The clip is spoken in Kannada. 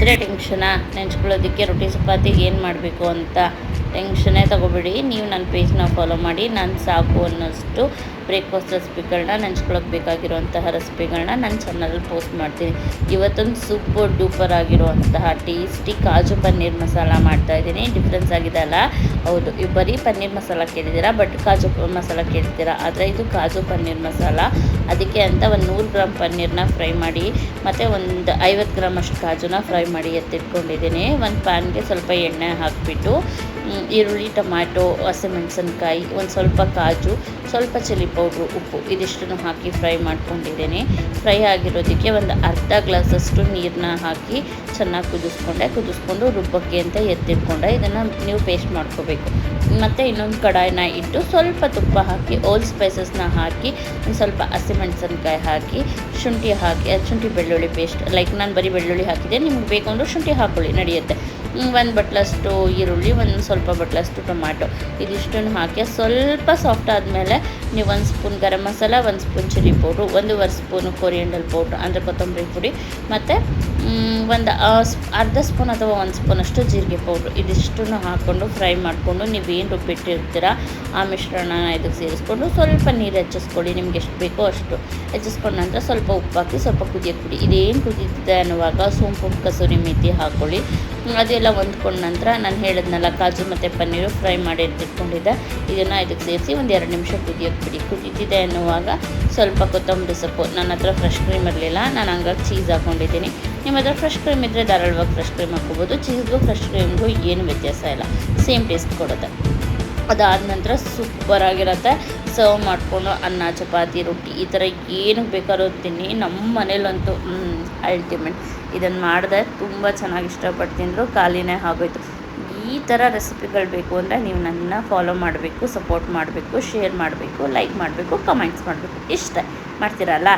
ಇದ್ರೆ ಟೆನ್ಷನಾ ನೆಂಚ್ಕೊಳ್ಳೋದಕ್ಕೆ ರೊಟ್ಟಿ ಚಪಾತಿಗೆ ಏನು ಮಾಡಬೇಕು ಅಂತ ಟೆನ್ಷನ್ನೇ ತೊಗೋಬೇಡಿ. ನೀವು ನನ್ನ ಪೇಜ್ನ ಫಾಲೋ ಮಾಡಿ. ನಾನು ಸಾಕು ಅನ್ನೋಷ್ಟು ಬ್ರೇಕ್ಫಾಸ್ಟ್ ರೆಸಿಪಿಗಳನ್ನ ನೆಂಚ್ಕೊಳ್ಳೋಕೆ ಬೇಕಾಗಿರುವಂತಹ ರೆಸಿಪಿಗಳನ್ನ ನನ್ನ ಚಾನಲಲ್ಲಿ ಪೋಸ್ಟ್ ಮಾಡ್ತೀನಿ. ಇವತ್ತೊಂದು ಸೂಪರ್ ಡೂಪರ್ ಆಗಿರುವಂತಹ ಟೇಸ್ಟಿ ಕಾಜು ಪನ್ನೀರ್ ಮಸಾಲ ಮಾಡ್ತಾಯಿದ್ದೀನಿ. ಡಿಫ್ರೆನ್ಸ್ ಆಗಿದೆ ಅಲ್ಲ? ಹೌದು, ಇವು ಬರೀ ಪನ್ನೀರ್ ಮಸಾಲ ಕೇಳಿದ್ದೀರಾ, ಬಟ್ ಕಾಜು ಮಸಾಲ ಕೇಳ್ತೀರಾ. ಆದರೆ ಇದು ಕಾಜು ಪನ್ನೀರ್ ಮಸಾಲ. ಅದಕ್ಕೆ ಅಂತ ಒಂದು 100 ಗ್ರಾಮ್ ಪನ್ನೀರನ್ನ ಫ್ರೈ ಮಾಡಿ ಮತ್ತು ಒಂದು 50 ಗ್ರಾಮ್ ಅಷ್ಟು ಕಾಜುನ ಫ್ರೈ ಮಾಡಿ ಎತ್ತಿಟ್ಕೊಂಡಿದ್ದೀನಿ. ಒಂದು ಪ್ಯಾನ್ಗೆ ಸ್ವಲ್ಪ ಎಣ್ಣೆ ಹಾಕಿಬಿಟ್ಟು ಈರುಳ್ಳಿ, ಟೊಮ್ಯಾಟೊ, ಹಸಿಮೆಣಸಿನ್ಕಾಯಿ, ಒಂದು ಸ್ವಲ್ಪ ಕಾಜು, ಸ್ವಲ್ಪ ಚಿಲ್ಲಿ ಪೌಡ್ರು, ಉಪ್ಪು ಇದಿಷ್ಟನ್ನು ಹಾಕಿ ಫ್ರೈ ಮಾಡ್ಕೊಂಡಿದ್ದೀನಿ. ಫ್ರೈ ಆಗಿರೋದಕ್ಕೆ ಒಂದು ಅರ್ಧ ಗ್ಲಾಸಷ್ಟು ನೀರನ್ನ ಹಾಕಿ ಚೆನ್ನಾಗಿ ಕುದಿಸ್ಕೊಂಡು ರುಬ್ಬಕ್ಕೆ ಅಂತ ಎತ್ತಿಟ್ಕೊಂಡೆ. ಇದನ್ನು ನೀವು ಪೇಸ್ಟ್ ಮಾಡ್ಕೋಬೇಕು. ಮತ್ತು ಇನ್ನೊಂದು ಕಡಾಯಿನ ಇಟ್ಟು ಸ್ವಲ್ಪ ತುಪ್ಪ ಹಾಕಿ ಓಲ್ ಸ್ಪೈಸಸ್ನ ಹಾಕಿ ಒಂದು ಸ್ವಲ್ಪ ಹಸಿಮೆಣಸಿನ್ಕಾಯಿ ಹಾಕಿ ಶುಂಠಿ ಬೆಳ್ಳುಳ್ಳಿ ಪೇಸ್ಟ್, ಲೈಕ್ ನಾನು ಬರೀ ಬೆಳ್ಳುಳ್ಳಿ ಹಾಕಿದೆ, ನಿಮ್ಗೆ ಬೇಕು ಅಂದರೆ ಶುಂಠಿ ಹಾಕ್ಕೊಳ್ಳಿ, ನಡೆಯುತ್ತೆ. ಒಂದು ಬಟ್ಲಷ್ಟು ಈರುಳ್ಳಿ, ಒಂದು ಸ್ವಲ್ಪ ಬಟ್ಲಷ್ಟು ಟೊಮ್ಯಾಟೊ ಇದಿಷ್ಟನ್ನು ಹಾಕಿ ಸ್ವಲ್ಪ ಸಾಫ್ಟ್ ಆದಮೇಲೆ ನೀವು 1 spoon garam masala, 1 spoon chilli powder, 1.5 spoon coriander powder ಅಂದರೆ ಕೊತ್ತಂಬರಿ ಪುಡಿ, ಮತ್ತು ಒಂದು ಅರ್ಧ ಸ್ಪೂನ್ ಅಥವಾ 1 ಸ್ಪೂನಷ್ಟು ಜೀರಿಗೆ ಪೌಡ್ರು ಇದಿಷ್ಟನ್ನು ಹಾಕ್ಕೊಂಡು ಫ್ರೈ ಮಾಡಿಕೊಂಡು ನೀವೇನು ರುಬ್ಬಿಟ್ಟಿರ್ತೀರ ಆ ಮಿಶ್ರಣನ ಇದಕ್ಕೆ ಸೇರಿಸ್ಕೊಂಡು ಸ್ವಲ್ಪ ನೀರು ಹೆಚ್ಚಿಸ್ಕೊಳ್ಳಿ. ನಿಮ್ಗೆ ಎಷ್ಟು ಬೇಕೋ ಅಷ್ಟು ಹೆಚ್ಚಿಸ್ಕೊಂಡ ನಂತರ ಸ್ವಲ್ಪ ಉಪ್ಪು ಹಾಕಿ ಸ್ವಲ್ಪ ಕುದಿಯೋಕ್ಕೆ ಬಿಡಿ. ಇದೇನು ಕುದೀತಿದೆ ಅನ್ನುವಾಗ ಸೋಂಪು, ಕಸೂರಿ ಮೇಥಿ ಹಾಕ್ಕೊಳ್ಳಿ. ಅದೆಲ್ಲ ಹೊಂದ್ಕೊಂಡ ನಂತರ ನಾನು ಹೇಳಿದ್ನಲ್ಲ ಕಾಜು ಮತ್ತು ಪನ್ನೀರು ಫ್ರೈ ಮಾಡಿ ಇಟ್ಕೊಂಡಿದ್ದೆ, ಇದನ್ನು ಇದಕ್ಕೆ ಸೇರಿಸಿ ಒಂದು 2 ನಿಮಿಷ ಕುದಿಯೋಕ್ಕೆ ಬಿಡಿ. ಕುದೀತಿದೆ ಅನ್ನುವಾಗ ಸ್ವಲ್ಪ ಕೊತ್ತಂಬರಿ ಸೊಪ್ಪು, ನನ್ನ ಹತ್ರ ಫ್ರೆಶ್ ಕ್ರೀಮ್ ಇರಲಿಲ್ಲ, ನಾನು ಹಂಗಾಗಿ ಚೀಸ್ ಹಾಕ್ಕೊಂಡಿದ್ದೀನಿ. ನಿಮ್ಮ ಹತ್ರ ಫ್ರೆಶ್ ಕ್ರೀಮ್ ಇದ್ದರೆ ಧಾರಾಳವಾಗಿ ಫ್ರೆಶ್ ಕ್ರೀಮ್ ಹಾಕ್ಕೋಬೋದು. ಚೀಸ್ಗೂ ಫ್ರೆಶ್ ಕ್ರೀಮ್ಗೂ ಏನು ವ್ಯತ್ಯಾಸ ಇಲ್ಲ, ಸೇಮ್ ಟೇಸ್ಟ್ ಕೊಡುತ್ತೆ. ಅದಾದ ನಂತರ ಸೂಪರಾಗಿರುತ್ತೆ. ಸರ್ವ್ ಮಾಡಿಕೊಂಡು ಅನ್ನ, ಚಪಾತಿ, ರೊಟ್ಟಿ ಈ ಥರ ಏನಕ್ಕೆ ಬೇಕಾದ್ರೂ ತಿನ್ನಿ. ನಮ್ಮ ಮನೇಲಂತೂ ಅಲ್ಟಿಮೇಟ್. ಇದನ್ನು ಮಾಡಿದೆ ತುಂಬ ಚೆನ್ನಾಗಿ ಇಷ್ಟಪಟ್ಟು ತಿಂದರು, ಖಾಲಿನೇ ಆಗೋಯ್ತು. ಈ ಥರ ರೆಸಿಪಿಗಳು ಬೇಕು ಅಂದರೆ ನೀವು ನನ್ನ ಫಾಲೋ ಮಾಡಬೇಕು, ಸಪೋರ್ಟ್ ಮಾಡಬೇಕು, ಶೇರ್ ಮಾಡಬೇಕು, ಲೈಕ್ ಮಾಡಬೇಕು, ಕಮೆಂಟ್ಸ್ ಮಾಡಬೇಕು. ಇಷ್ಟ ಮಾಡ್ತೀರಲ್ಲ?